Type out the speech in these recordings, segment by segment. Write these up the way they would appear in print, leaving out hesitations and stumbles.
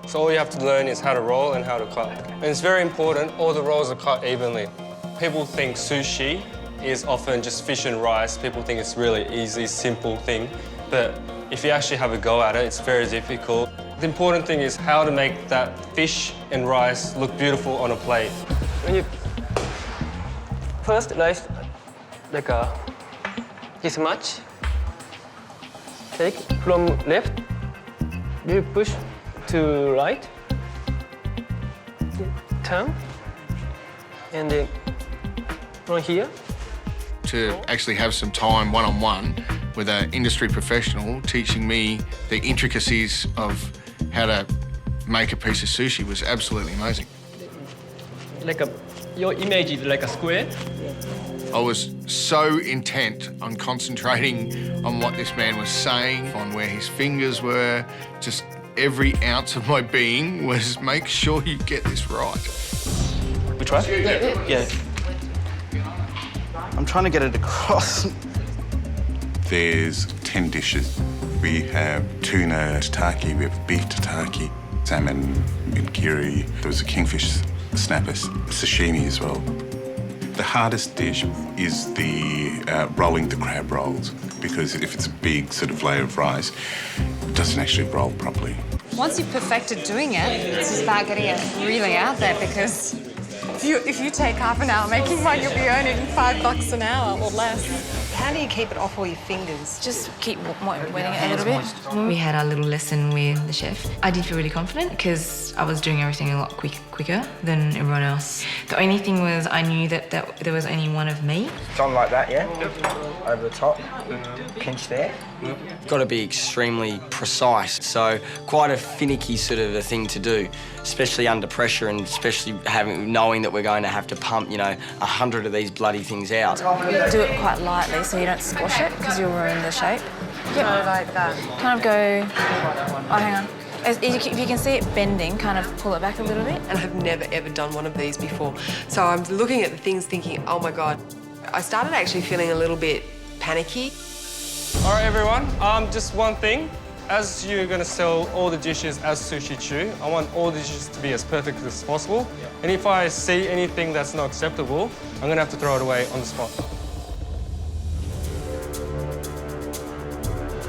So all you have to learn is how to roll and how to cut. And it's very important, all the rolls are cut evenly. People think sushi is often just fish and rice. People think it's really easy, simple thing. But if you actually have a go at it, it's very difficult. The important thing is how to make that fish and rice look beautiful on a plate. When you first like this much, take from left, you push to right, turn, and then from here. To actually have some time one-on-one with an industry professional teaching me the intricacies of how to make a piece of sushi was absolutely amazing. Your image is like a square. I was so intent on concentrating on what this man was saying, on where his fingers were. Just every ounce of my being was make sure you get this right. We try? Yeah. I'm trying to get it across. There's 10 dishes. We have tuna tataki, we have beef tataki, salmon nigiri, there was a kingfish snappers, sashimi as well. The hardest dish is the rolling the crab rolls, because if it's a big sort of layer of rice, it doesn't actually roll properly. Once you've perfected doing it, it's just about getting it really out there, because if you take half an hour making one, you'll be earning $5 an hour or less. How do you keep it off all your fingers? Just keep wetting it a little bit. We had our little lesson with the chef. I did feel really confident because I was doing everything a lot quicker than everyone else. The only thing was I knew that there was only one of me. It's on like that, yeah? Over the top, pinch there. Got to be extremely precise, so quite a finicky sort of a thing to do, especially under pressure and especially knowing that we're going to have to pump, 100 of these bloody things out. Do it quite lightly so you don't squash it because you'll ruin the shape. Yep. So like that. Kind of go, oh, hang on. If you can see it bending, kind of pull it back a little bit. And I've never, ever done one of these before. So I'm looking at the things thinking, oh my God. I started actually feeling a little bit panicky. All right, everyone, just one thing. As you're gonna sell all the dishes as sushi chu, I want all the dishes to be as perfect as possible. And if I see anything that's not acceptable, I'm gonna have to throw it away on the spot.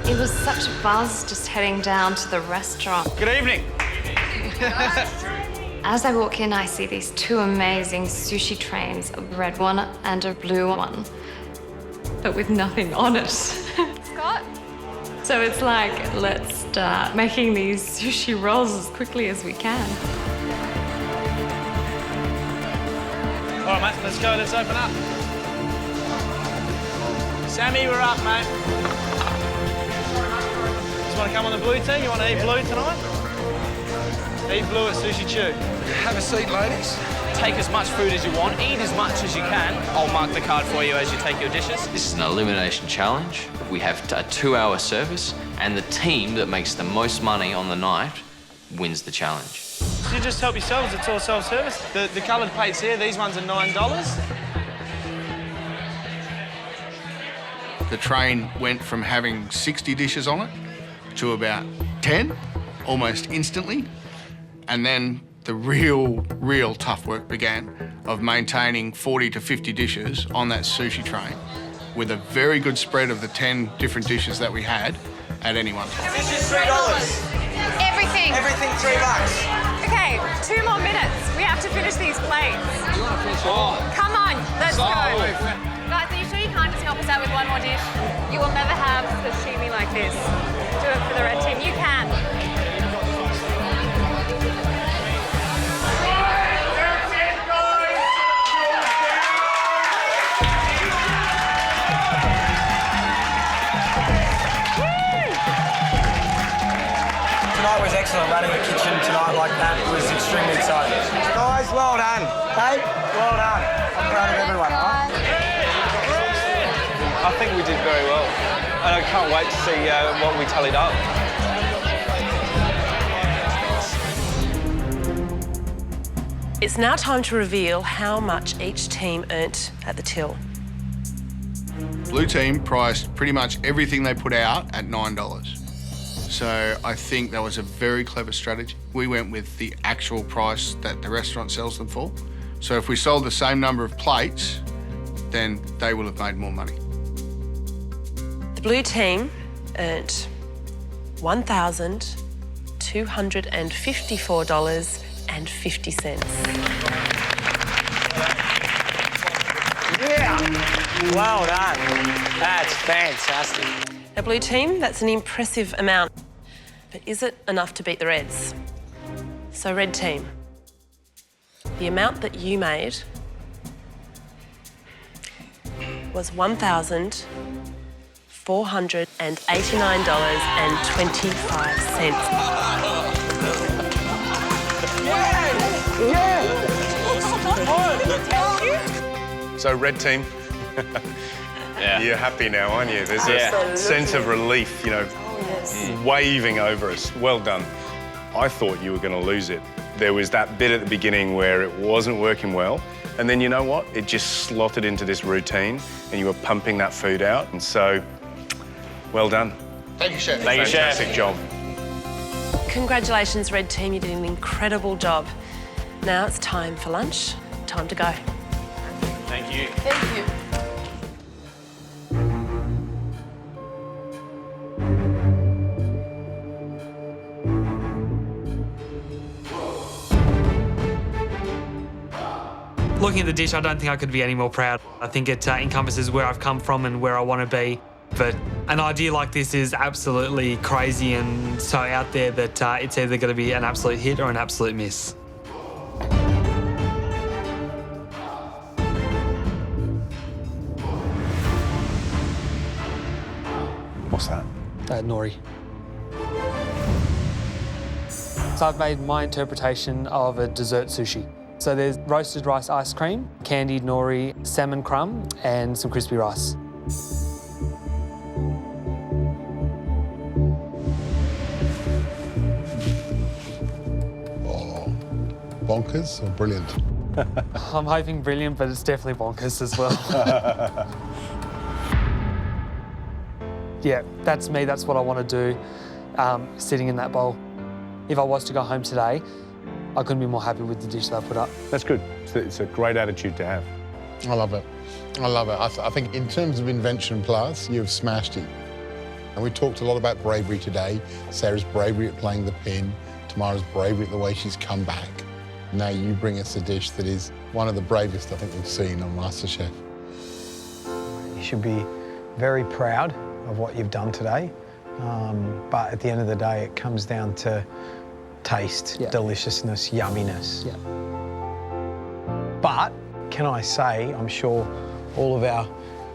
It was such a buzz just heading down to the restaurant. Good evening. As I walk in, I see these two amazing sushi trays, a red one and a blue one, but with nothing on it. Scott? So it's like, let's start making these sushi rolls as quickly as we can. All right, mate, let's go. Let's open up. Sammy, we're up, mate. Just want to come on the blue team? You want to eat blue tonight? Eat blue at Sushi Chu. Have a seat, ladies. Take as much food as you want, eat as much as you can. I'll mark the card for you as you take your dishes. This is an elimination challenge. We have a 2-hour service, and the team that makes the most money on the night wins the challenge. So you just help yourselves, it's all self-service. The coloured plates here, these ones are $9. The train went from having 60 dishes on it to about 10, almost instantly. And then the real tough work began of maintaining 40 to 50 dishes on that sushi train with a very good spread of the 10 different dishes that we had at any one time. This is $3. Everything. Everything $3. Okay, 2 more minutes. We have to finish these plates. You want to finish all? Come on, let's go. Guys, are you sure you can't just help us out with one more dish? You will never have sashimi like this. Do it for the red team. You can. Tonight was excellent. Running a kitchen tonight like that was extremely exciting. Guys, well done. Hey, well done. I'm proud of everyone, right? I think we did very well. And I can't wait to see what we tallied up. It's now time to reveal how much each team earned at the till. Blue team priced pretty much everything they put out at $9. So I think that was a very clever strategy. We went with the actual price that the restaurant sells them for. So if we sold the same number of plates, then they will have made more money. The blue team earned $1,254.50. Yeah! Well done. That's fantastic. Now, blue team, that's an impressive amount. But is it enough to beat the Reds? So, red team, the amount that you made was $1,489.25. So, red team, you're happy now, aren't you? There's a sense of relief, you know, waving over us. Well done. I thought you were going to lose it. There was that bit at the beginning where it wasn't working well, and then you know what? It just slotted into this routine, and you were pumping that food out, and so, well done. Thank you, Chef. Thank you, Chef. Fantastic job. Congratulations, red team, you did an incredible job. Now it's time for lunch, time to go. Thank you. Thank you. Looking at the dish, I don't think I could be any more proud. I think it encompasses where I've come from and where I want to be. But an idea like this is absolutely crazy and so out there that it's either going to be an absolute hit or an absolute miss. What's that? Nori. So I've made my interpretation of a dessert sushi. So there's roasted rice ice cream, candied nori, salmon crumb, and some crispy rice. Oh, bonkers or brilliant? I'm hoping brilliant, but it's definitely bonkers as well. Yeah, that's me, that's what I want to do, sitting in that bowl. If I was to go home today, I couldn't be more happy with the dish that I put up. That's good. It's a great attitude to have. I love it. I love it. I think in terms of Invention Plus, you've smashed it. And we talked a lot about bravery today. Sarah's bravery at playing the pin, Tamara's bravery at the way she's come back. Now you bring us a dish that is one of the bravest I think we've seen on MasterChef. You should be very proud of what you've done today. But at the end of the day, it comes down to taste, deliciousness, yumminess. Yeah. But can I say, I'm sure all of our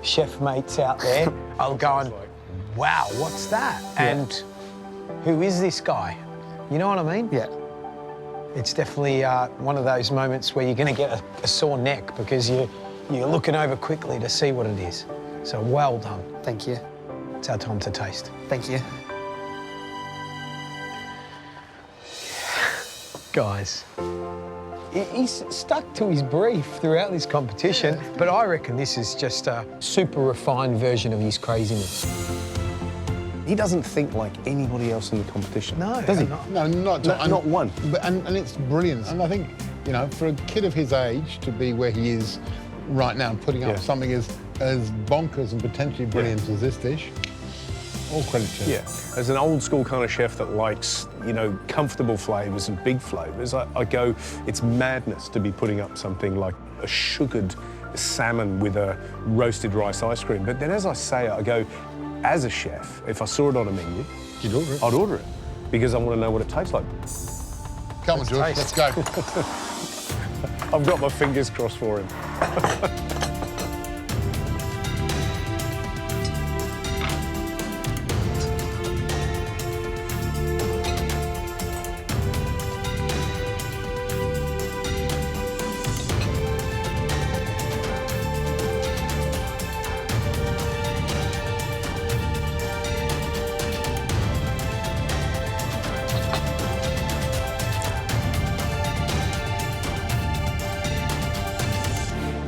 chef mates out there are going, wow, what's that? And who is this guy? You know what I mean? Yeah. It's definitely one of those moments where you're going to get a sore neck because you're looking over quickly to see what it is. So well done. Thank you. It's our time to taste. Thank you. Guys, he's stuck to his brief throughout this competition, but I reckon this is just a super refined version of his craziness. He doesn't think like anybody else in the competition. No, does he? No, not one. But, and it's brilliant. And I think, you know, for a kid of his age to be where he is right now, putting up something as bonkers and potentially brilliant as this dish, all credit to him. Yeah, as an old school kind of chef that likes, you know, comfortable flavours and big flavours, I go, it's madness to be putting up something like a sugared salmon with a roasted rice ice cream. But then as I say it, I go, as a chef, if I saw it on a menu, You'd order it. I'd order it because I want to know what it tastes like. Come on, George, let's go. I've got my fingers crossed for him.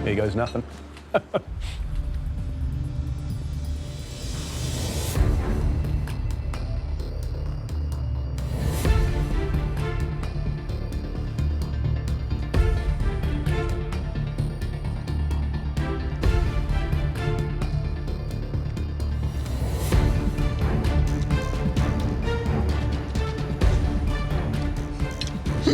Here goes nothing. I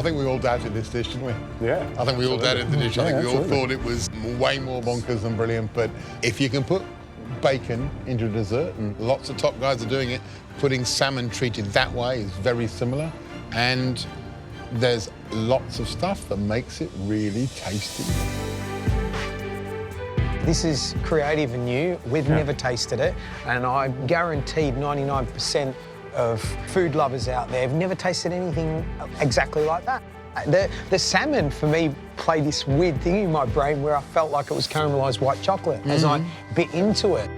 think we all doubted this dish, didn't we? Yeah. I think we all doubted the dish. I think we all absolutely. thought it was way more bonkers than brilliant. But if you can put bacon into a dessert, and lots of top guys are doing it, putting salmon treated that way is very similar. And there's lots of stuff that makes it really tasty. This is creative and new. We've never tasted it, and I'm guaranteed 99% of food lovers out there have never tasted anything exactly like that. The salmon, for me, played this weird thing in my brain where I felt like it was caramelised white chocolate as I bit into it.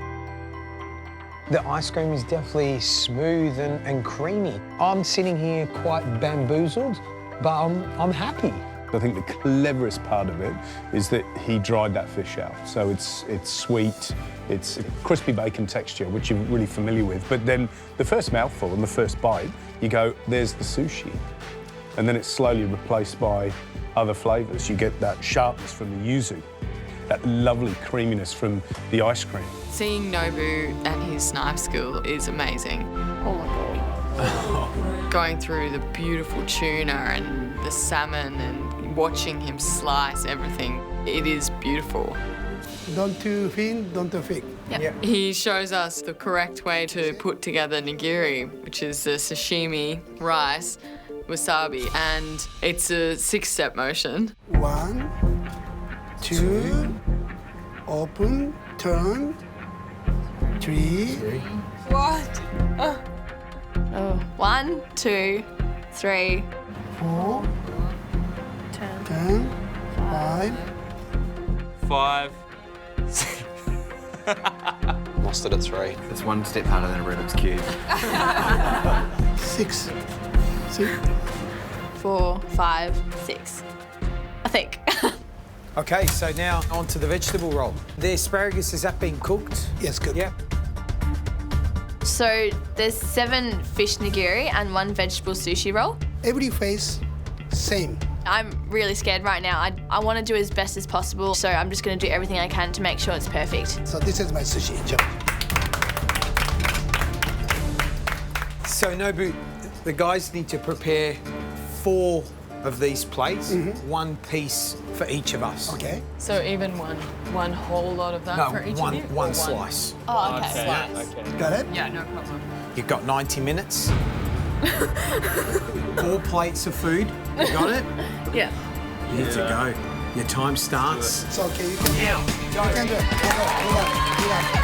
The ice cream is definitely smooth and creamy. I'm sitting here quite bamboozled, but I'm happy. I think the cleverest part of it is that he dried that fish out. So it's sweet, it's a crispy bacon texture, which you're really familiar with. But then the first mouthful and the first bite, you go, there's the sushi. And then it's slowly replaced by other flavours. You get that sharpness from the yuzu, that lovely creaminess from the ice cream. Seeing Nobu and his knife skill is amazing. Oh my God. Going through the beautiful tuna and the salmon and watching him slice everything, it is beautiful. Don't too thin, don't too thick. Yep. He shows us the correct way to put together nigiri, which is the sashimi, rice, wasabi, and it's a 6-step motion. 1, 2, open, turn, 3. What? Oh. 1, 2, 3. 4. 10, 5. 5. Lost it at 3. It's one step harder than a Rubik's Cube. 6. 4, 5, 6. I think. Okay, so now on to the vegetable roll. The asparagus, has that been cooked? Yes, good. Yeah. So there's 7 fish nigiri and 1 vegetable sushi roll. Every face, same. I'm really scared right now. I want to do as best as possible, so I'm just going to do everything I can to make sure it's perfect. So this is my sushi. So Nobu, the guys need to prepare 4 of these plates, 1 piece for each of us. Okay. So even one whole lot of that for each of you? One slice. Oh, okay. Slice. Got it? Yeah, no problem. You've got 90 minutes. 4 plates of food. You got it? Yeah. You need to go. Your time starts. It's okay, you can do it. You can do it. Do that.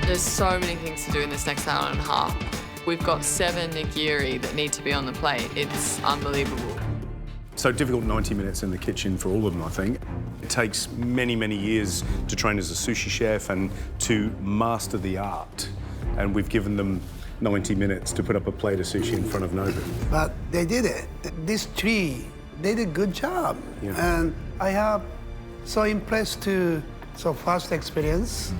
There's so many things to do in this next hour and a half. We've got 7 nigiri that need to be on the plate. It's unbelievable. So difficult 90 minutes in the kitchen for all of them, I think. It takes many, many years to train as a sushi chef and to master the art. And we've given them 90 minutes to put up a plate of sushi in front of Nobu. But they did it. These 3, they did a good job. Yeah. And I have so impressed to first experience.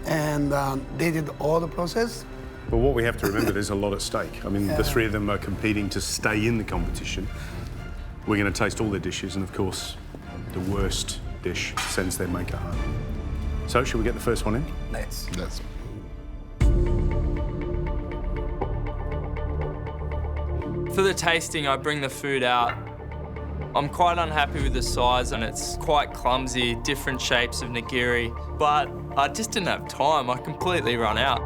And they did all the process. But what we have to remember, there's a lot at stake. I mean, the 3 of them are competing to stay in the competition. We're going to taste all their dishes, and of course, the worst dish sends their maker home. So, shall we get the first one in? Let's. For the tasting, I bring the food out. I'm quite unhappy with the size, and it's quite clumsy, different shapes of nigiri, but I just didn't have time. I completely run out.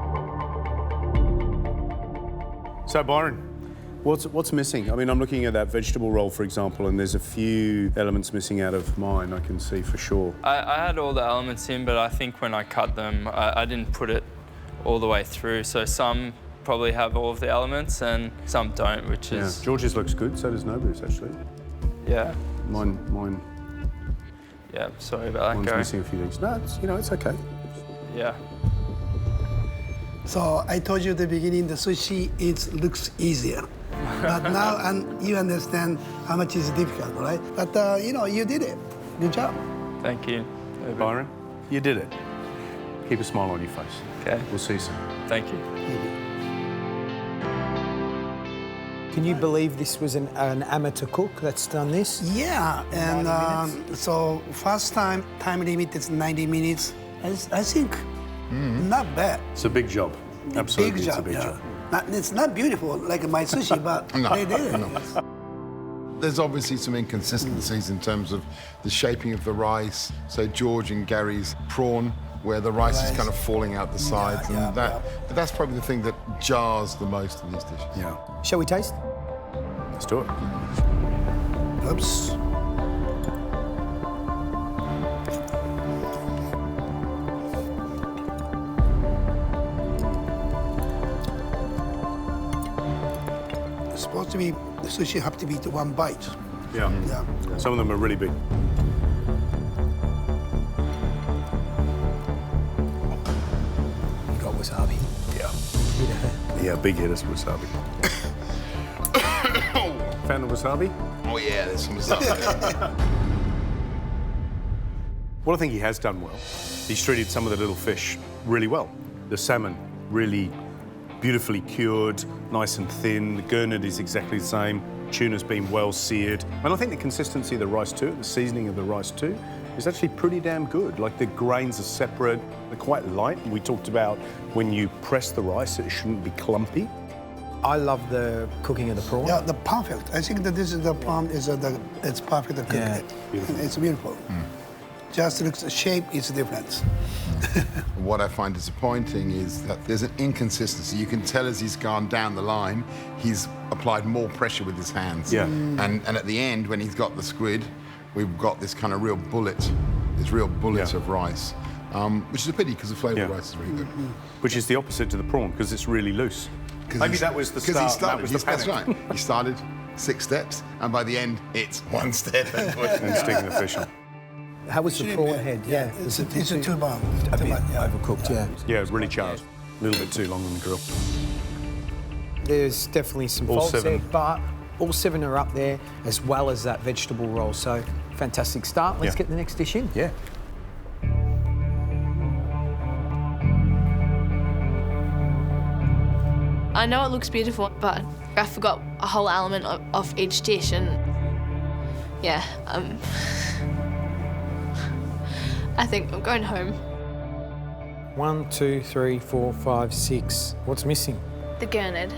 So, Byron, what's missing? I mean, I'm looking at that vegetable roll, for example, and there's a few elements missing out of mine, I can see for sure. I had all the elements in, but I think when I cut them, I didn't put it all the way through. So some probably have all of the elements and some don't, which is... George's looks good, so does Nobu's, actually. Yeah. Mine. Yeah, sorry about that, Mine's Gary. missing a few things. No, it's okay. Yeah. So I told you at the beginning, the sushi looks easier. But now you understand how much it's difficult, right? But, you did it. Good job. Thank you. Byron, you did it. Keep a smile on your face. Okay. We'll see you soon. Thank you. Can you believe this was an amateur cook that's done this? Yeah, and so first time limit is 90 minutes. I think not bad. It's a big job. Absolutely, Big it's job, a big job. It's not beautiful like my sushi, but they did it. There's obviously some inconsistencies in terms of the shaping of the rice. So George and Gary's prawn, where the rice is kind of falling out the sides, and but that's probably the thing that jars the most in these dishes. Yeah. Shall we taste? Let's do it. Oops. It's supposed to be, the sushi have to be to one bite. Yeah. Some of them are really big. You got wasabi? Yeah. Yeah, big hitters wasabi. Found the wasabi? Oh yeah, there's some wasabi. What I think he has done well, he's treated some of the little fish really well. The salmon, really beautifully cured, nice and thin. The gurnard is exactly the same. Tuna's been well seared. And I think the consistency of the rice too, the seasoning of the rice too, is actually pretty damn good. Like the grains are separate, they're quite light. We talked about when you press the rice, it shouldn't be clumpy. I love the cooking of the prawn. Yeah, the perfect. I think that this is the prawn it's perfect to cook it. Beautiful. It's beautiful. Just looks, the shape is different. What I find disappointing is that there's an inconsistency. You can tell as he's gone down the line, he's applied more pressure with his hands. Yeah. And at the end, when he's got the squid, we've got this kind of real bullet, of rice, which is a pity because the flavour of rice is really good. Which is the opposite to the prawn, because it's really loose. Maybe that was the start, Because he started, that was the that's panic. right. He started 6 steps, and by the end, it's 1 step. And sticking the fish on. How was the prawn head? Yeah, It's a too bomb. a bit overcooked. Yeah. Yeah, really charred. A little bit too long on the grill. There's definitely some All faults 7. there, but all 7 are up there, as well as that vegetable roll. So fantastic start. Let's get the next dish in. Yeah. I know it looks beautiful, but I forgot a whole element of each dish, and yeah, I think I'm going home. 1, 2, 3, 4, 5, 6. What's missing? The gurnard.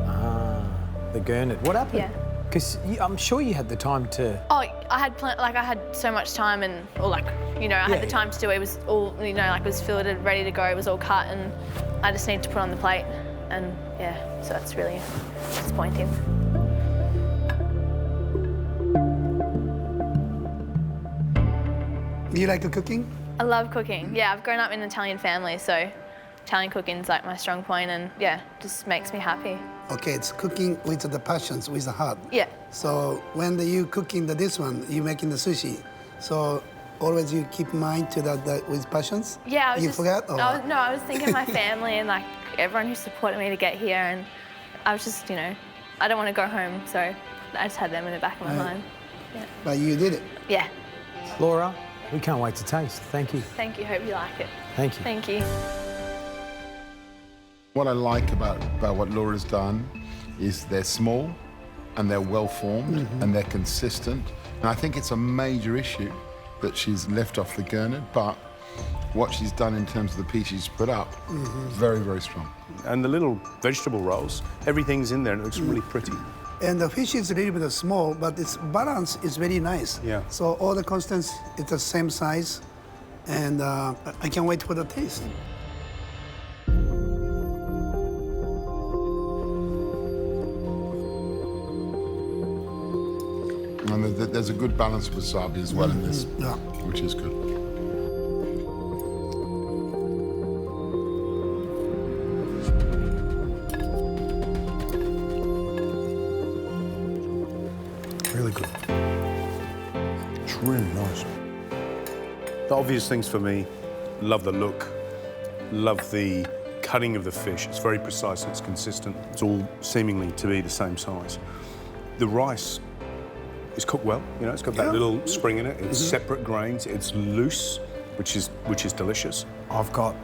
Ah, the gurnard. What happened? Yeah. Because I'm sure you had the time to. Oh, I had I had so much time, and I had the time to do it. It was all it was filleted, ready to go. It was all cut, and I just need to put on the plate, and yeah, so it's really disappointing. Do you like cooking? I love cooking. Yeah, I've grown up in an Italian family, so Italian cooking's like my strong point, and yeah, just makes me happy. Okay, it's cooking with the passions, with the heart. Yeah. So when you cooking this one, you making the sushi. So always you keep in mind to that with passions. Yeah, I was you just, forgot. Or? I was thinking of my family and like everyone who supported me to get here, and I was just I don't want to go home, so I just had them in the back of my mind. Yeah. But you did it. Yeah. Laura, we can't wait to taste. Thank you. Thank you. Hope you like it. Thank you. Thank you. What I like about what Laura's done is they're small and they're well formed and they're consistent. And I think it's a major issue that she's left off the gurnard, but what she's done in terms of the piece she's put up, very, very strong. And the little vegetable rolls, everything's in there and it looks really pretty. And the fish is a little bit small, but its balance is very nice. Yeah. So all the constants, it's the same size, and I can't wait for the taste. And there's a good balance of wasabi as well in this, which is good. Really good. It's really nice. The obvious things for me, love the look, love the cutting of the fish. It's very precise, it's consistent. It's all seemingly to be the same size. The rice is cooked well, it's got that little spring in it. It's separate grains, it's loose, which is delicious. I've got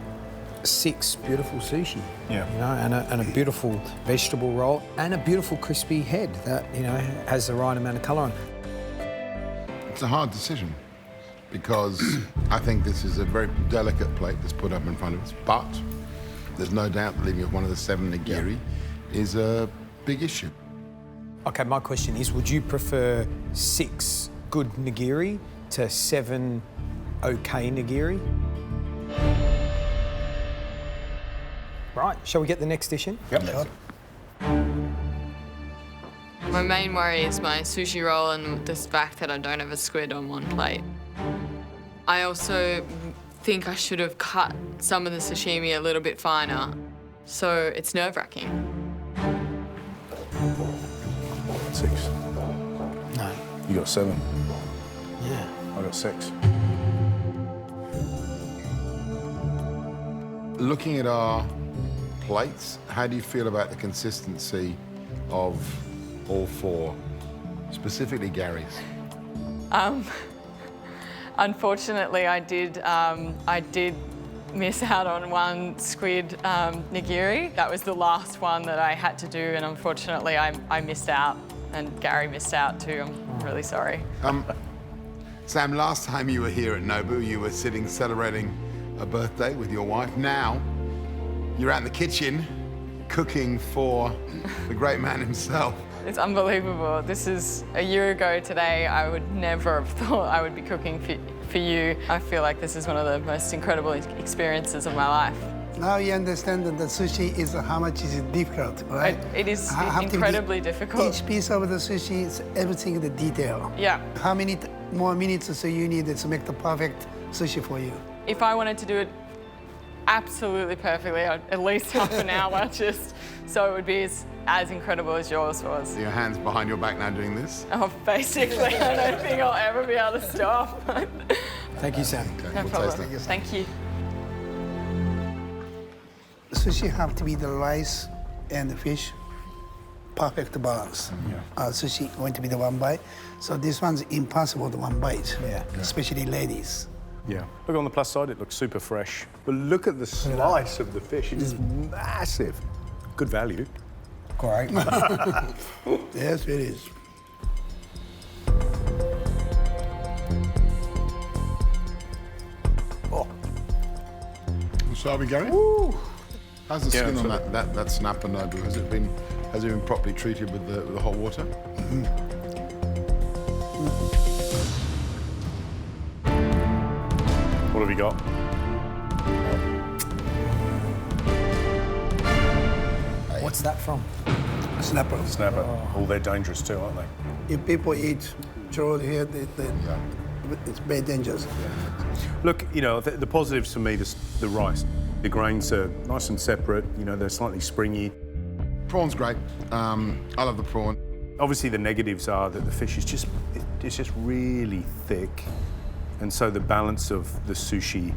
6 beautiful sushi. Yeah. You know, and a beautiful vegetable roll and a beautiful crispy head that, you know, has the right amount of colour on it. It's a hard decision because I think this is a very delicate plate that's put up in front of us, but there's no doubt that leaving one of the 7 nigiri is a big issue. OK, my question is, would you prefer 6 good nigiri to 7 OK nigiri? Right, shall we get the next dish in? Yep. My main worry is my sushi roll and the fact that I don't have a squid on one plate. I also think I should have cut some of the sashimi a little bit finer, so it's nerve-wracking. 6. No. You got 7. Yeah. I got 6. Looking at our plates, how do you feel about the consistency of all 4, specifically Gary's? Unfortunately, I did miss out on one squid nigiri. That was the last one that I had to do, and unfortunately, I missed out, and Gary missed out too. I'm really sorry. Sam, last time you were here at Nobu, you were sitting celebrating a birthday with your wife. Now, you're out in the kitchen cooking for the great man himself. It's unbelievable. This is a year ago today. I would never have thought I would be cooking for you. I feel like this is one of the most incredible experiences of my life. Now you understand that the sushi is how much is it difficult, right? It is incredibly difficult. Each piece of the sushi is everything in the detail. Yeah. How many more minutes so you need to make the perfect sushi for you? If I wanted to do it absolutely perfectly, at least half an hour just so it would be as incredible as yours was. Your hands behind your back now doing this? Oh, basically, I don't think I'll ever be able to stop. Thank you, Sam. Okay, No we'll problem. taste it. Thank you. Sushi have to be the rice and the fish, perfect balance. Yeah. Sushi going to be the one bite. So this one's impossible, the one bite, especially ladies. Yeah. Look, on the plus side, it looks super fresh. But look at the slice of the fish. It is massive. Good value. Great. Yes, it is. Oh. Wasabi, Gary? Woo. How's the skin on that snapper, Nobu? Has it been properly treated with the hot water? What have you got? What's that from? Snapper. Snapper. Oh, they're dangerous too, aren't they? If people eat troll here, it's very dangerous. Look, you know, the positives for me, the rice. The grains are nice and separate, you know, they're slightly springy. Prawn's great. I love the prawn. Obviously, the negatives are that the fish is just really thick, and so the balance of the sushi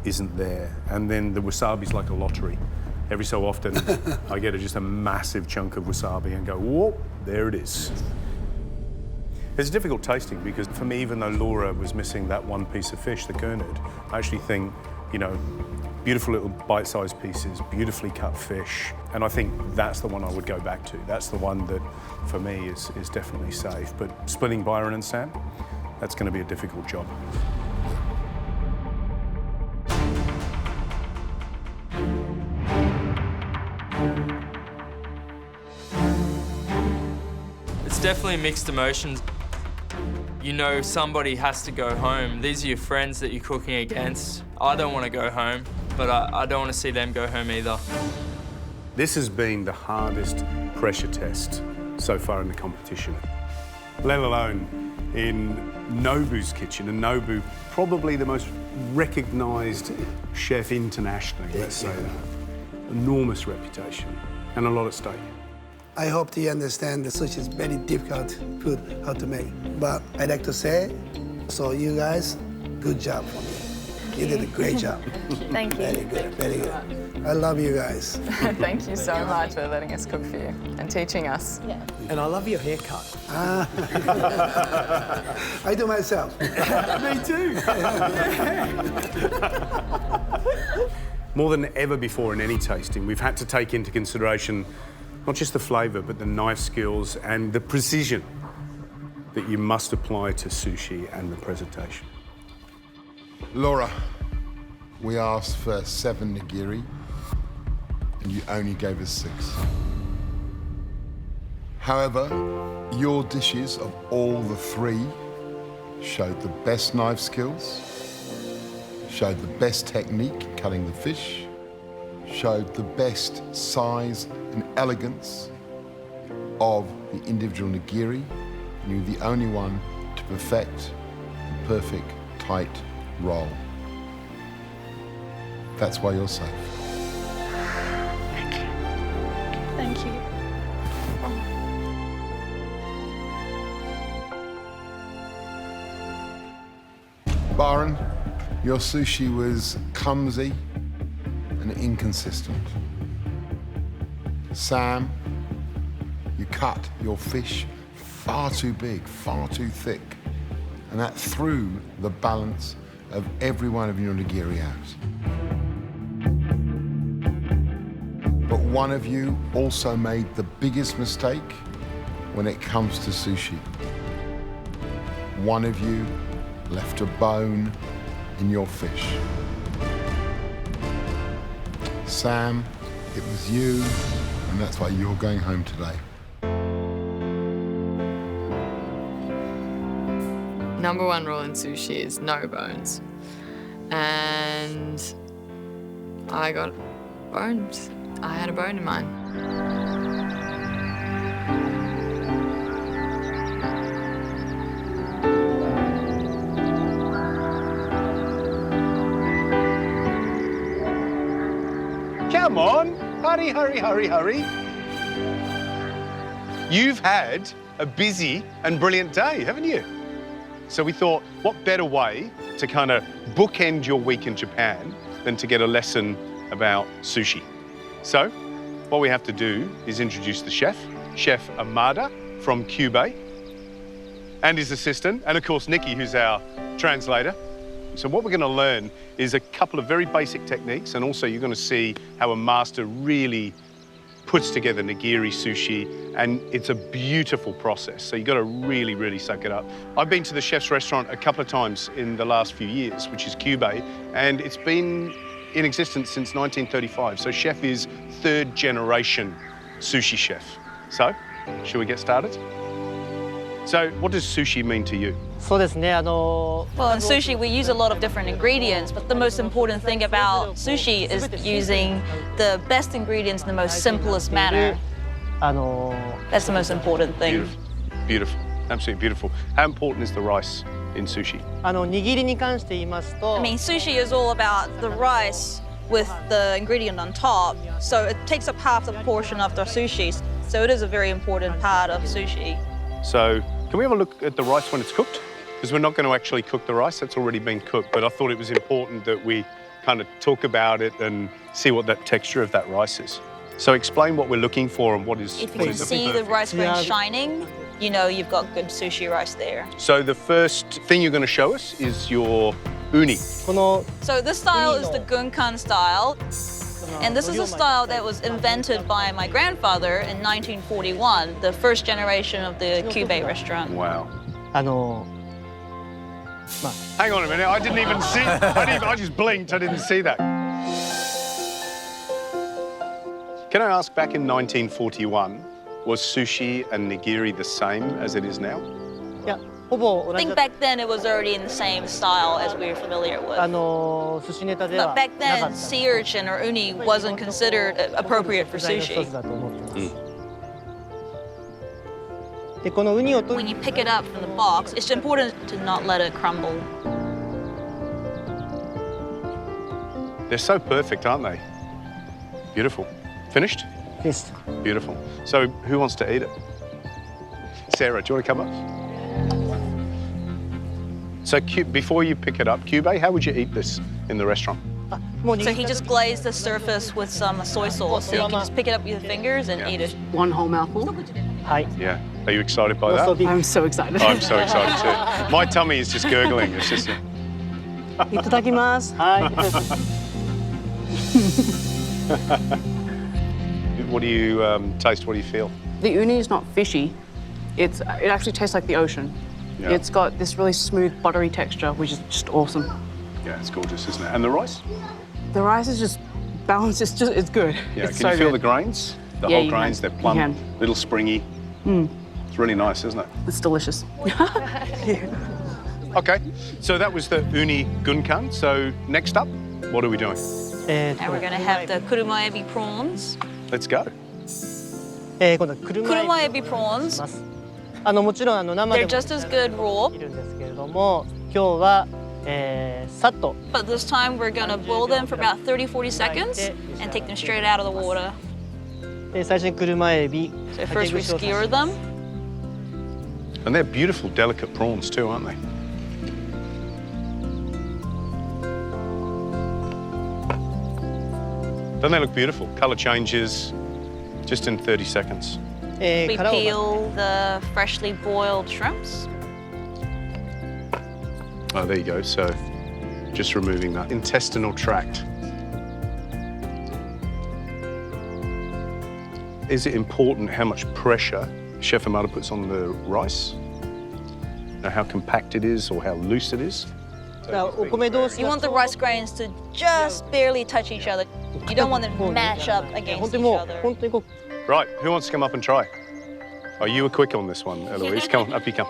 isn't there. And then the wasabi's like a lottery. Every so often, I get just a massive chunk of wasabi and go, whoop, there it is. It's difficult tasting because for me, even though Laura was missing that one piece of fish, the gurnard, I actually think, you know, beautiful little bite-sized pieces, beautifully cut fish, and I think that's the one I would go back to. That's the one that, for me, is definitely safe. But splitting Byron and Sam, that's going to be a difficult job. It's definitely mixed emotions. You know somebody has to go home. These are your friends that you're cooking against. I don't want to go home, but I don't want to see them go home either. This has been the hardest pressure test so far in the competition, let alone in Nobu's kitchen. And Nobu, probably the most recognised chef internationally, let's say that. Enormous reputation and a lot at stake. I hope you understand that sushi is very difficult food how to make. But I'd like to say, so you guys, good job for me. You did a great job. Thank you. Very good, very good. I love you guys. Thank you so much for letting us cook for you and teaching us. Yeah. And I love your haircut. I do myself. Me too. More than ever before in any tasting, we've had to take into consideration not just the flavour, but the knife skills and the precision that you must apply to sushi and the presentation. Laura, we asked for 7 nigiri, and you only gave us 6. However, your dishes of all the 3 showed the best knife skills, showed the best technique in cutting the fish, showed the best size and elegance of the individual nigiri, and you're the only one to perfect the perfect tight roll. That's why you're safe. Thank you. Byron, your sushi was clumsy and inconsistent. Sam, you cut your fish far too big, far too thick, and that threw the balance of every one of your nigiri out. But one of you also made the biggest mistake when it comes to sushi. One of you left a bone in your fish. Sam, it was you, and that's why you're going home today. Number 1 rule in sushi is no bones. And I got bones. I had a bone in mine. Come on, hurry, hurry, hurry, hurry. You've had a busy and brilliant day, haven't you? So we thought, what better way to kind of bookend your week in Japan than to get a lesson about sushi? So what we have to do is introduce the chef, Chef Amada from Cube, and his assistant, and of course Nikki, who's our translator. So what we're going to learn is a couple of very basic techniques, and also you're going to see how a master really puts together nigiri sushi, and it's a beautiful process. So you've got to really, really soak it up. I've been to the chef's restaurant a couple of times in the last few years, which is Cube, and it's been in existence since 1935. So chef is 3rd generation sushi chef. So, shall we get started? So, what does sushi mean to you? Well, in sushi, we use a lot of different ingredients, but the most important thing about sushi is using the best ingredients in the most simplest manner. That's the most important thing. Beautiful. Beautiful. Absolutely beautiful. How important is the rice in sushi? I mean, sushi is all about the rice with the ingredient on top, so it takes up half the portion of the sushi. So it is a very important part of sushi. So, can we have a look at the rice when it's cooked? Because we're not going to actually cook the rice, that's already been cooked, but I thought it was important that we kind of talk about it and see what that texture of that rice is. So explain what we're looking for and what is... If you can see the rice grain shining, you know you've got good sushi rice there. So the first thing you're going to show us is your uni. So this style is the gunkan style. And this is a style that was invented by my grandfather in 1941, the 1st generation of the Cube restaurant. Wow. Hang on a minute, I didn't even see, I just blinked, I didn't see that. Can I ask, back in 1941, was sushi and nigiri the same as it is now? I think back then it was already in the same style as we were familiar with. But back then, sea urchin or uni wasn't considered appropriate for sushi. When you pick it up from the box, it's important to not let it crumble. They're so perfect, aren't they? Beautiful. Finished? Yes. Beautiful. So who wants to eat it? Sarah, do you want to come up? So before you pick it up, Cube, how would you eat this in the restaurant? So he just glazed the surface with some soy sauce, so you can just pick it up with your fingers and eat it. One whole mouthful. Hi. Yeah. Are you excited by that? I'm so excited. I'm so excited too. My tummy is just gurgling. It's just... Itadakimasu. Hi. What do you taste? What do you feel? The uni is not fishy. It actually tastes like the ocean. Yeah. It's got this really smooth, buttery texture, which is just awesome. Yeah, it's gorgeous, isn't it? And the rice? The rice is just balanced. It's good. Yeah, it's can you so feel good. the grains? The Yeah, whole you grains, can. they're plump, You can. little springy. It's really nice, isn't it? It's delicious. Okay, so that was the uni gunkan. So next up, what are we doing? Now we're going to have the kuruma ebi prawns. Let's go. 今度は Kuruma ebi prawns. もちろん生 They're でも just as good raw, いるんですけれども、今日は、さっと but this time we're going to boil them for about 30-40 seconds and take them straight out of the water. 最初に車エビ So first we skewer them. And they're beautiful, delicate prawns too, aren't they? Don't they look beautiful? Colour changes just in 30 seconds. We peel the freshly boiled shrimps. Oh, there you go. So just removing that intestinal tract. Is it important how much pressure Chef Amada puts on the rice? You know, how compact it is or how loose it is? You want the rice grains to just barely touch each other. You don't want them to mash up against each other. Right, who wants to come up and try? Oh, you were quick on this one, Eloise. Come on, up you come.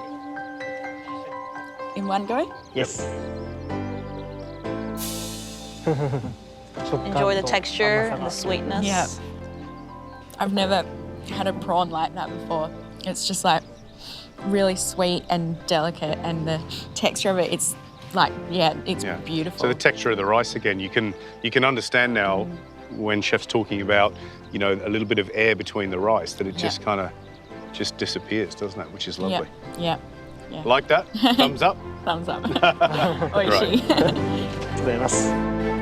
In one go? Yes. Enjoy the texture and the sweetness. Yeah. I've never had a prawn like that before. It's just like really sweet and delicate, and the texture of it, it's like, it's beautiful. So the texture of the rice again, you can understand now when Chef's talking about, you know, a little bit of air between the rice, that it just kind of just disappears, doesn't it? Which is lovely. Yeah. Like that? Thumbs up? Thumbs up. 美味しい。ありがとうございます。